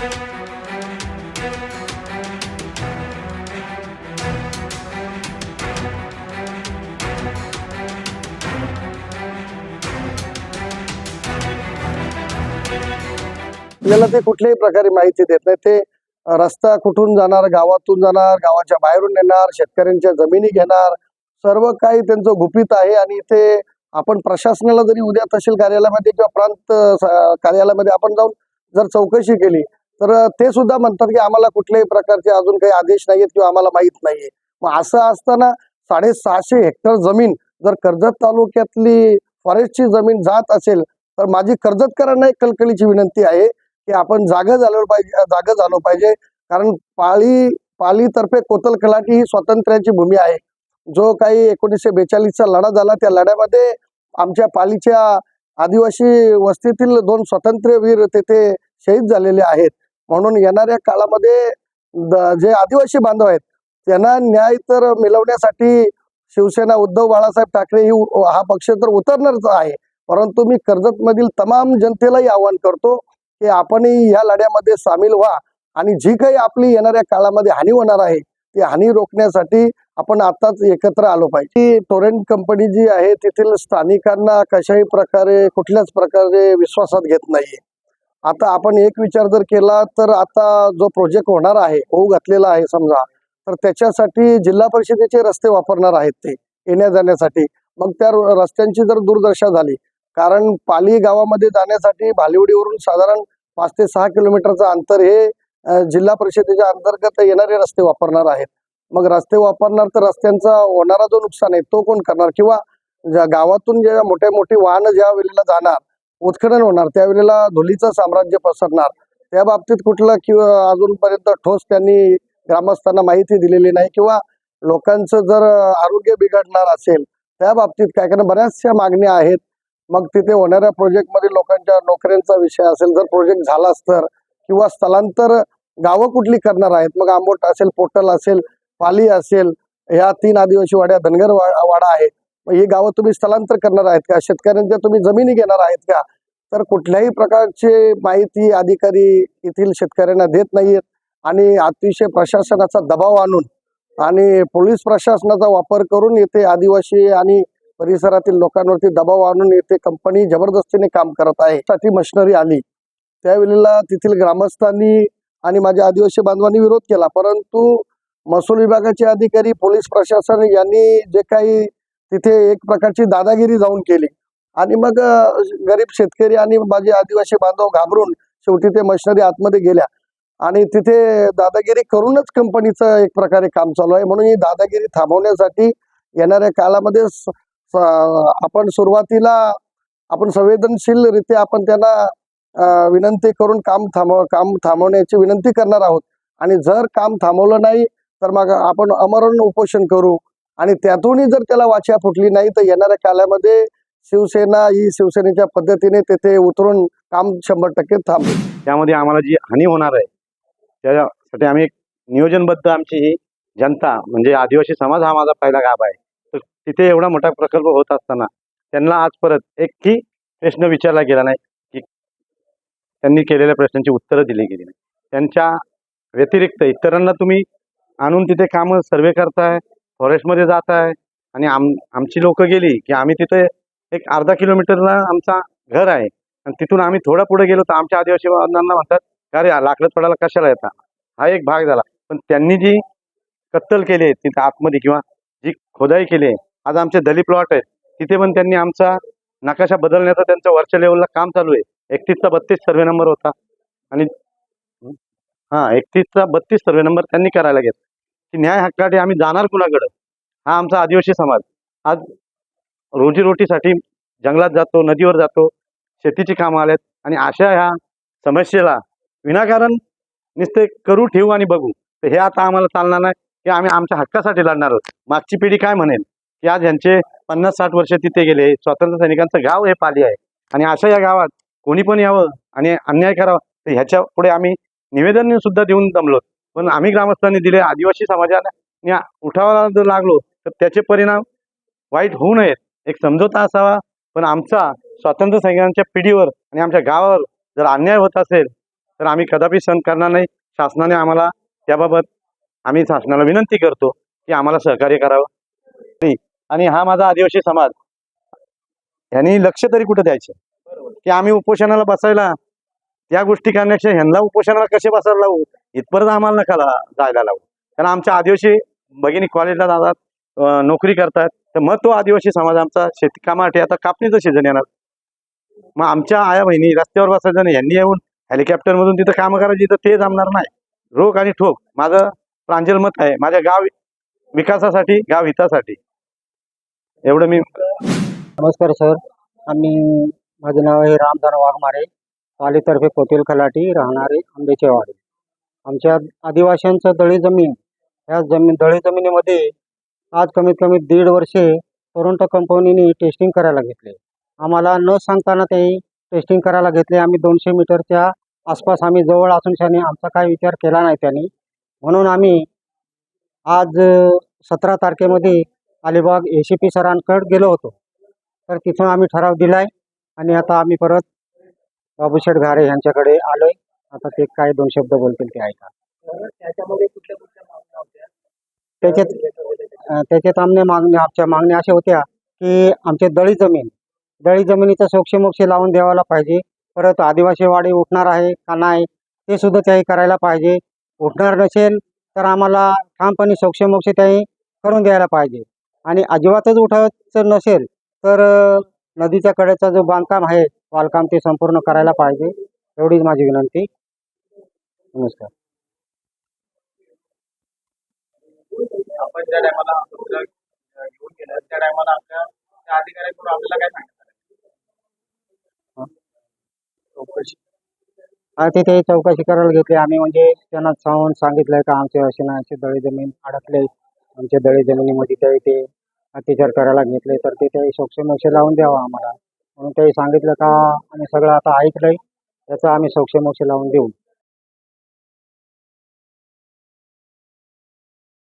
आपल्याला ते कुठल्याही प्रकारे माहिती देत नाही. ते रस्ता कुठून जाणार, गावातून जाणार, गावाच्या बाहेरून येणार, शेतकऱ्यांच्या जमिनी घेणार, सर्व काही त्यांचं गुपित आहे. आणि ते आपण प्रशासनाला जरी उद्या तहसील कार्यालयामध्ये किंवा प्रांत कार्यालयामध्ये आपण जाऊन जर चौकशी केली तर ते सुद्धा म्हणतात की आम्हाला कुठल्याही प्रकारचे अजून काही आदेश नाहीयेत किंवा आम्हाला माहित नाहीये. मग असं असताना 650 हेक्टर जमीन जर कर्जत तालुक्यातली फॉरेस्टची जमीन जात असेल तर माझी कर्जतकरांना एक कळकळीची विनंती आहे की आपण जागा झालो पाहिजे. कारण पालीतर्फे कोतल कलाटी ही स्वातंत्र्याची भूमी आहे. जो काही 1942चा लढा झाला त्या लढ्यामध्ये आमच्या पालीच्या आदिवासी वस्तीतील 2 स्वातंत्र्यवीर तेथे शहीद झालेले आहेत. म्हणून येणाऱ्या काळामध्ये जे आदिवासी बांधव आहेत त्यांना न्याय तर मिळवण्यासाठी शिवसेना उद्धव बाळासाहेब ठाकरे हा पक्ष तर उतरणारच आहे. परंतु मी कर्जतमधील तमाम जनतेलाही आवाहन करतो की आपणही या लढ्यामध्ये सामील व्हा आणि जी काही आपली येणाऱ्या काळामध्ये हानी होणार आहे ती हानी रोखण्यासाठी आपण आताच एकत्र आलो पाहिजे. टोरेंट कंपनी जी आहे तेथील स्थानिकांना कशाही प्रकारे कुठल्याच प्रकारे विश्वासात घेत नाहीये. आता आपण एक विचार जर केला तर आता जो प्रोजेक्ट होणार आहे होऊ घातलेला आहे समजा, तर त्याच्यासाठी जिल्हा परिषदेचे रस्ते वापरणार आहेत ते येण्या जाण्यासाठी. मग त्या रस्त्यांची जर दुर्दशा झाली, कारण पाली गावामध्ये जाण्यासाठी भालिवडीवरून साधारण 5 ते 6 किलोमीटरचं अंतर हे जिल्हा परिषदेच्या अंतर्गत येणारे रस्ते वापरणार आहेत. मग रस्ते वापरणार तर रस्त्यांचा होणारा जो नुकसान आहे तो कोण करणार? किंवा गावातून जे मोठे वाहन ज्या वेळेला जाणार, उत्खनन होणार, त्यावेळेला धुलीचं साम्राज्य पसरणार. त्या बाबतीत कुठलं किंवा अजूनपर्यंत ठोस त्यांनी ग्रामस्थांना माहिती दिलेली नाही. किंवा लोकांचं जर आरोग्य बिघडणार असेल त्या बाबतीत काय करणार? बऱ्याचशा मागण्या आहेत. मग तिथे होणाऱ्या प्रोजेक्टमध्ये लोकांच्या नोकऱ्यांचा विषय असेल, जर प्रोजेक्ट झालाच तर, किंवा स्थलांतर गावं कुठली करणार आहेत? मग आंबोट असेल, पोटल असेल, पाली असेल, ह्या 3 आदिवासी वाड्या, धनगर वाडा आहे, मग ही गावं तुम्ही स्थलांतर करणार आहेत का? शेतकऱ्यांच्या तुम्ही जमिनी घेणार आहेत का? तर कुठल्याही प्रकारची माहिती अधिकारी येथील शेतकऱ्यांना देत नाहीयेत. आणि अतिशय प्रशासनाचा दबाव आणून आणि पोलीस प्रशासनाचा वापर करून येथे आदिवासी आणि परिसरातील लोकांवरती दबाव आणून येथे कंपनी जबरदस्तीने काम करत आहे. साठी मशिनरी आली त्यावेळेला तेथील ग्रामस्थांनी आणि माझ्या आदिवासी बांधवांनी विरोध केला. परंतु महसूल विभागाचे अधिकारी, पोलीस प्रशासन यांनी जे काही तिथे एक प्रकारची दादागिरी जाऊन केली आणि मग गरीब शेतकरी आणि माझे आदिवासी बांधव घाबरून शेवटी ते मशिनरी आतमध्ये गेल्या आणि तिथे दादागिरी करूनच कंपनीचं एक प्रकारे काम चालू आहे. म्हणून ही दादागिरी थांबवण्यासाठी येणाऱ्या काळामध्ये आपण सुरुवातीला संवेदनशीलरित्या आपण त्यांना विनंती करून काम थांबवण्याची विनंती करणार आहोत. आणि जर काम थांबवलं नाही तर मग आपण आमरण उपोषण करू. आणि त्यातूनही जर त्याला वाचा फुटली नाही तर येणाऱ्या काळामध्ये शिवसेना ही शिवसेनेच्या पद्धतीने तेथे उतरून काम 100% थांबवेल. त्यामध्ये आम्हाला जी हानी होणार आहे त्यासाठी आम्ही एक नियोजनबद्ध आमची ही जनता म्हणजे आदिवासी समाज हा माझा पहिला गाभ आहे. तर तिथे एवढा मोठा प्रकल्प होत असताना त्यांना आज परत एकही प्रश्न विचारला गेला नाही की त्यांनी केलेल्या प्रश्नांची उत्तरं दिली गेली नाही. त्यांच्या व्यतिरिक्त इतरांना तुम्ही आणून तिथे कामं सर्वे करताय, फॉरेस्टमध्ये जात आहे आणि आमची लोक गेली की आम्ही तिथे एक अर्धा किलोमीटरला आमचा घर आहे आणि तिथून आम्ही थोडा पुढे गेलो तर आमच्या आदिवासी बांधवांना म्हणतात अरे लाकडं तोडायला कशाला येतात. हा एक भाग झाला. पण त्यांनी जी कत्तल केली आहे तिथे आतमध्ये किंवा जी खोदाई केली आहे, आज आमचे दलित प्लॉट आहेत तिथे पण त्यांनी आमचा नकाशा बदलण्याचा त्यांचं वरच्या लेवलला काम चालू आहे. 31चा 32 सर्वे नंबर होता आणि 31चा 32 सर्वे नंबर त्यांनी करायला घेतला की न्याय हक्कासाठी आम्ही जाणार कुणाकडं? हा आमचा आदिवासी समाज आज रोजीरोटीसाठी जंगलात जातो, नदीवर जातो, शेतीची कामं आल्यात आणि अशा ह्या समस्येला विनाकारण नुसते करू ठेवू आणि बघू तर हे आता आम्हाला चालणार नाही की आम्ही आमच्या हक्कासाठी लढणार आहोत. मागची पिढी काय म्हणेल की आज यांचे 50-60 वर्ष तिथे गेले, स्वातंत्र्य सैनिकांचं गाव हे पाली आहे आणि अशा या गावात कोणी पण यावं आणि अन्याय करावा तर ह्याच्या पुढे आम्ही निवेदन सुद्धा देऊन जमलो. पण आम्ही ग्रामस्थांनी दिले, आदिवासी समाजाने उठावाला जर लागलो तर त्याचे परिणाम वाईट होऊ नयेत, एक समझोता असावा. पण आमचा स्वातंत्र्य सैनिकांच्या पिढीवर आणि आमच्या गावावर जर अन्याय होत असेल तर आम्ही कदापि सहन करणार नाही. शासनाने आम्हाला त्याबाबत आम्ही शासनाला विनंती करतो की आम्हाला सहकार्य करावं. आणि हा माझा आदिवासी समाज यांनी लक्ष तरी कुठं द्यायचं की आम्ही उपोषणाला बसायला त्या गोष्टी करण्यापेक्षा ह्यांना उपोषणाला कसे बसायला लावू इथपर्यंत आम्हाला नका जायला लावू. कारण आमच्या आदिवासी भगिनी कॉलेजला जातात, नोकरी करतात. तर मग तो आदिवासी समाज आमचा शेती कामासाठी आता कापणीचं सीझन येणार. मग आमच्या आया बहिणी रस्त्यावर बसायचं नाही, यांनी येऊन हेलिकॉप्टरमधून तिथं कामं करायची तर ते जमणार नाही. रोख आणि ठोक माझं प्रांजल मत आहे, माझ्या गाव विकासासाठी, गाव हितासाठी. एवढं मी. नमस्कार सर. माझे नाव आहे रामदान वाघमारे, पालीतर्फे कोतील खलाटी, राहणारे आंबेचे वाडी. आमच्या आदिवासींचं दळी जमीन, ह्या दळी जमिनीमध्ये आज कमीत कमी 1.5 वर्षे टोरंटो कंपनीने टेस्टिंग करायला घेतले. आम्हाला न सांगताना ते टेस्टिंग करायला घेतले. आम्ही 200 मीटरच्या आसपास आम्ही जवळ असून शाने आमचा काय विचार केला नाही त्यांनी. म्हणून आम्ही आज 17 तारखेमध्ये अलिबाग ACP सरांकडे गेलो होतो. तर तिथून आम्ही ठराव दिलाय आणि आता आम्ही परत बाबूशेठ घारे यांच्याकडे आलोय. आता ते काय 2 शब्द बोलतील ते ऐका. त्याच्यामध्ये कुठल्या कुठल्या मागण्या होत्या? त्याच्यात आमच्या मागण्या अशा होत्या की आमचे दळी जमिनीचं सोक्षमोक्ष लावून द्यायला पाहिजे. परत आदिवासी वाडी उठणार आहे का नाही ते सुद्धा त्याही करायला पाहिजे. उठणार नसेल तर आम्हाला ठामपणे सोक्षमोक्ष त्याही करून द्यायला पाहिजे. आणि अजिबातच उठायचं नसेल तर नदीच्या कडेचा जो बांधकाम आहे बांधकाम ते संपूर्ण करायला पाहिजे. एवढीच माझी विनंती. नमस्कार. आपण ज्या टायमाला पत्र घेऊन गेलं त्या टायमाला आपल्या त्या अधिकाऱ्यांकडून आपल्याला काय सांगितलं? चौकशी तिथे चौकशी करायला घेतली आम्ही. म्हणजे त्यांना सांगितलंय का आमचे असे ना असे दळी जमीन अडकले, आमच्या दळी जमिनीमध्ये ते अत्याचार करायला घेतले तर ते सोक्षमोक्ष लावून द्यावा आम्हाला. म्हणून ते सांगितलं का आम्ही सगळं आता ऐकलंय, त्याचा आम्ही सोक्षमोक्ष लावून देऊ.